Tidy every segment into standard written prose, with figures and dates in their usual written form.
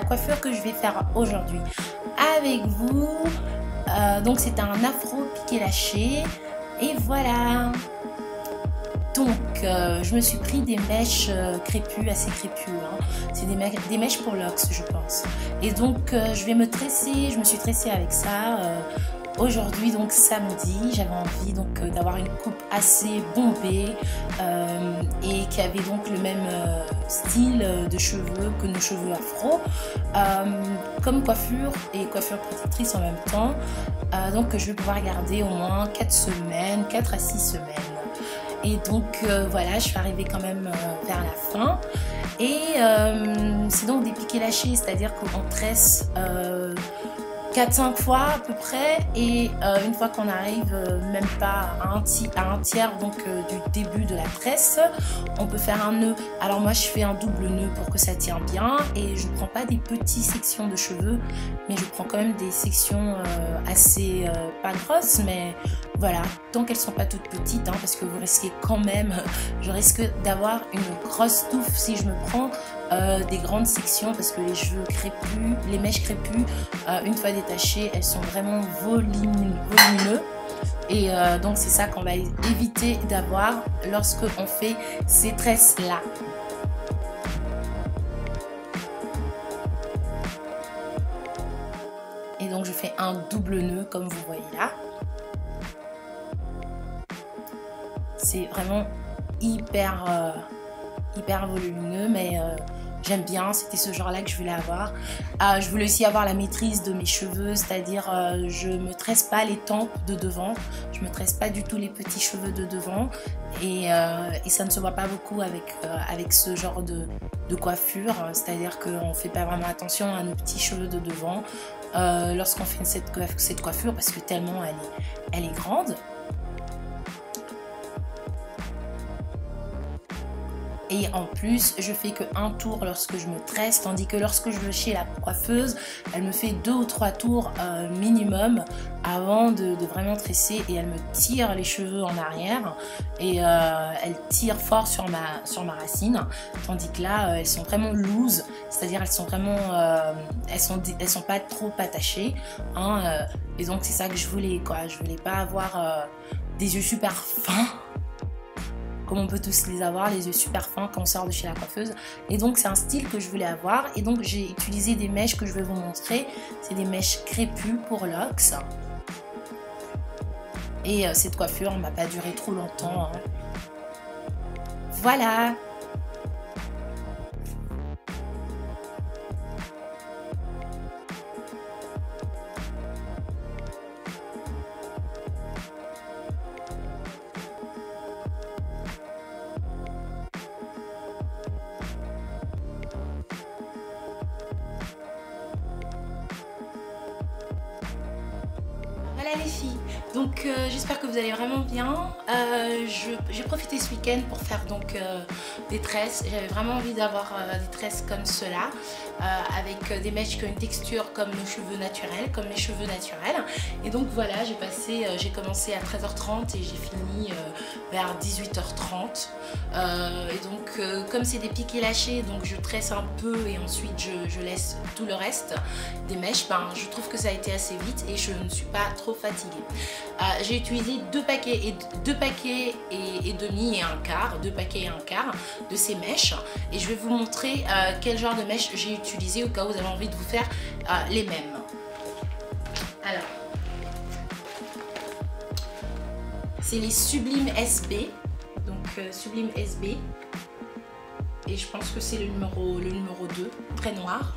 coiffure que je vais faire aujourd'hui avec vous. Donc c'est un afro piqué lâché. Et voilà. Donc je me suis pris des mèches crépus, assez crépus. Hein. C'est des mèches pour l'ox, je pense. Et donc je vais me tresser. Je me suis tressée avec ça. Aujourd'hui, donc samedi, j'avais envie donc d'avoir une coupe assez bombée et qui avait donc le même style de cheveux que nos cheveux afro, comme coiffure et coiffure protectrice en même temps. Donc je vais pouvoir garder au moins 4 semaines, 4 à 6 semaines. Et donc voilà, je suis arrivée quand même vers la fin. Et c'est donc des piqués lâchés, c'est-à-dire qu'on tresse 4-5 fois à peu près, et une fois qu'on arrive même pas à un tiers donc du début de la tresse, on peut faire un nœud. Alors moi je fais un double nœud pour que ça tient bien, et je ne prends pas des petites sections de cheveux, mais je prends quand même des sections assez pas grosses, mais voilà, tant qu'elles sont pas toutes petites, hein, parce que vous risquez quand même, je risque d'avoir une grosse touffe si je me prends des grandes sections, parce que les cheveux crépus, les mèches crépues, une fois détachées, elles sont vraiment volumineux. Et donc c'est ça qu'on va éviter d'avoir lorsque on fait ces tresses là. Et donc je fais un double nœud comme vous voyez là. C'est vraiment hyper volumineux, mais j'aime bien, c'était ce genre là que je voulais avoir. Je voulais aussi avoir la maîtrise de mes cheveux, c'est-à-dire je me tresse pas les tempes de devant, je me tresse pas du tout les petits cheveux de devant, et ça ne se voit pas beaucoup avec ce genre de coiffure, c'est-à-dire qu'on fait pas vraiment attention à nos petits cheveux de devant lorsqu'on fait cette coiffure, parce que tellement elle est grande. Et en plus, je fais qu'un tour lorsque je me tresse, tandis que lorsque je vais chez la coiffeuse, elle me fait 2 ou 3 tours minimum avant de vraiment tresser, et elle me tire les cheveux en arrière, et elle tire fort sur ma racine, tandis que là, elles sont vraiment loose, c'est-à-dire elles sont vraiment, elles sont pas trop attachées, hein, et donc c'est ça que je voulais, quoi. Je voulais pas avoir des yeux super fins, comme on peut tous les avoir, les yeux super fins quand on sort de chez la coiffeuse. Et donc c'est un style que je voulais avoir, et donc j'ai utilisé des mèches que je vais vous montrer. C'est des mèches crépues pour l'ox, et cette coiffure ne m'a pas duré trop longtemps, hein. Voilà. Voilà les filles, donc j'espère que vous allez vraiment bien. J'ai profité ce week-end pour faire donc des tresses. J'avais vraiment envie d'avoir des tresses comme cela, avec des mèches qui ont une texture comme nos cheveux naturels, comme mes cheveux naturels. Et donc voilà, j'ai commencé à 13h30 et j'ai fini vers 18h30. Et donc comme c'est des piqués lâchés, donc je tresse un peu et ensuite je laisse tout le reste des mèches. Ben, je trouve que ça a été assez vite et je ne suis pas trop fatiguée. J'ai utilisé 2 paquets et demi et un quart, 2 paquets et un quart de ces mèches, et je vais vous montrer quel genre de mèches j'ai utilisé au cas où vous avez envie de vous faire les mêmes. Alors, c'est les Sublime SB, donc Sublime SB, et je pense que c'est le numéro 2, très noir.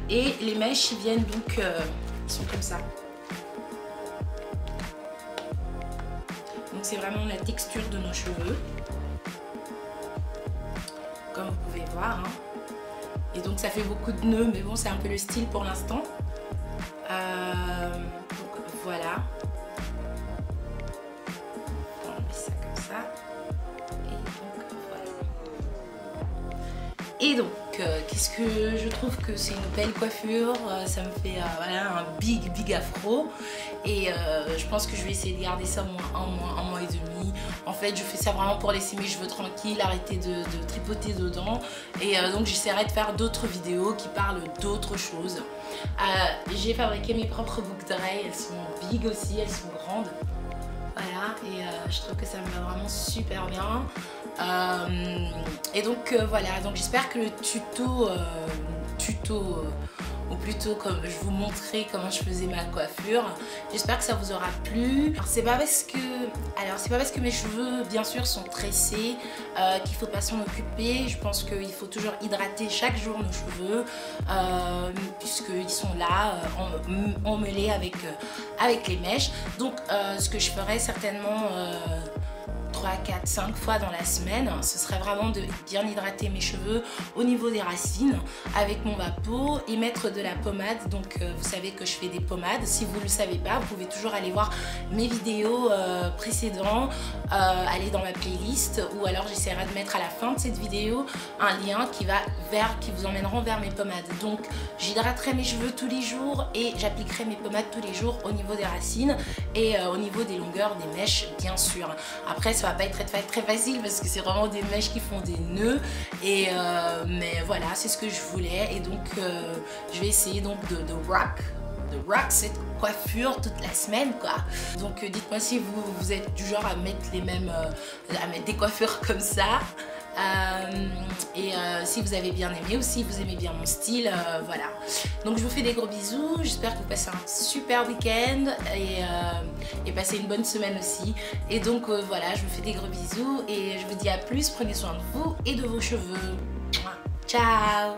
Et les mèches, ils viennent donc, ils sont comme ça. Donc c'est vraiment la texture de nos cheveux, comme vous pouvez voir, hein. Et donc ça fait beaucoup de nœuds, mais bon, c'est un peu le style pour l'instant. Donc voilà. On met ça comme ça. Et donc voilà. Et donc qu'est-ce que je trouve que c'est une belle coiffure, ça me fait voilà, un big afro. et je pense que je vais essayer de garder ça un mois et demi. En fait je fais ça vraiment pour laisser mes cheveux tranquilles, arrêter de tripoter dedans, et donc j'essaierai de faire d'autres vidéos qui parlent d'autres choses. J'ai fabriqué mes propres boucles d'oreilles, elles sont big aussi, elles sont grandes. Voilà, et je trouve que ça me va vraiment super bien. Et donc voilà, donc j'espère que le tuto ou plutôt comme je vous montrais comment je faisais ma coiffure, j'espère que ça vous aura plu. Alors c'est pas parce que mes cheveux bien sûr sont tressés qu'il faut pas s'en occuper. Je pense qu'il faut toujours hydrater chaque jour nos cheveux puisqu'ils sont là emmêlés avec les mèches. Donc ce que je ferai certainement 3, 4, 5 fois dans la semaine, ce serait vraiment de bien hydrater mes cheveux au niveau des racines avec mon vapeau et mettre de la pommade. Donc vous savez que je fais des pommades. Si vous ne le savez pas, vous pouvez toujours aller voir mes vidéos précédentes, aller dans ma playlist, ou alors j'essaierai de mettre à la fin de cette vidéo un lien qui vous emmèneront vers mes pommades. Donc j'hydraterai mes cheveux tous les jours et j'appliquerai mes pommades tous les jours au niveau des racines et au niveau des longueurs des mèches bien sûr. Après ça va pas être très facile parce que c'est vraiment des mèches qui font des nœuds, et mais voilà, c'est ce que je voulais, et donc je vais essayer donc de rock cette coiffure toute la semaine quoi. Donc dites-moi si vous êtes du genre à mettre à mettre des coiffures comme ça. Si vous avez bien aimé ou si vous aimez bien mon style, voilà. Donc je vous fais des gros bisous, j'espère que vous passez un super week-end et passez une bonne semaine aussi. Et donc voilà, je vous fais des gros bisous et je vous dis à plus, prenez soin de vous et de vos cheveux. Ciao.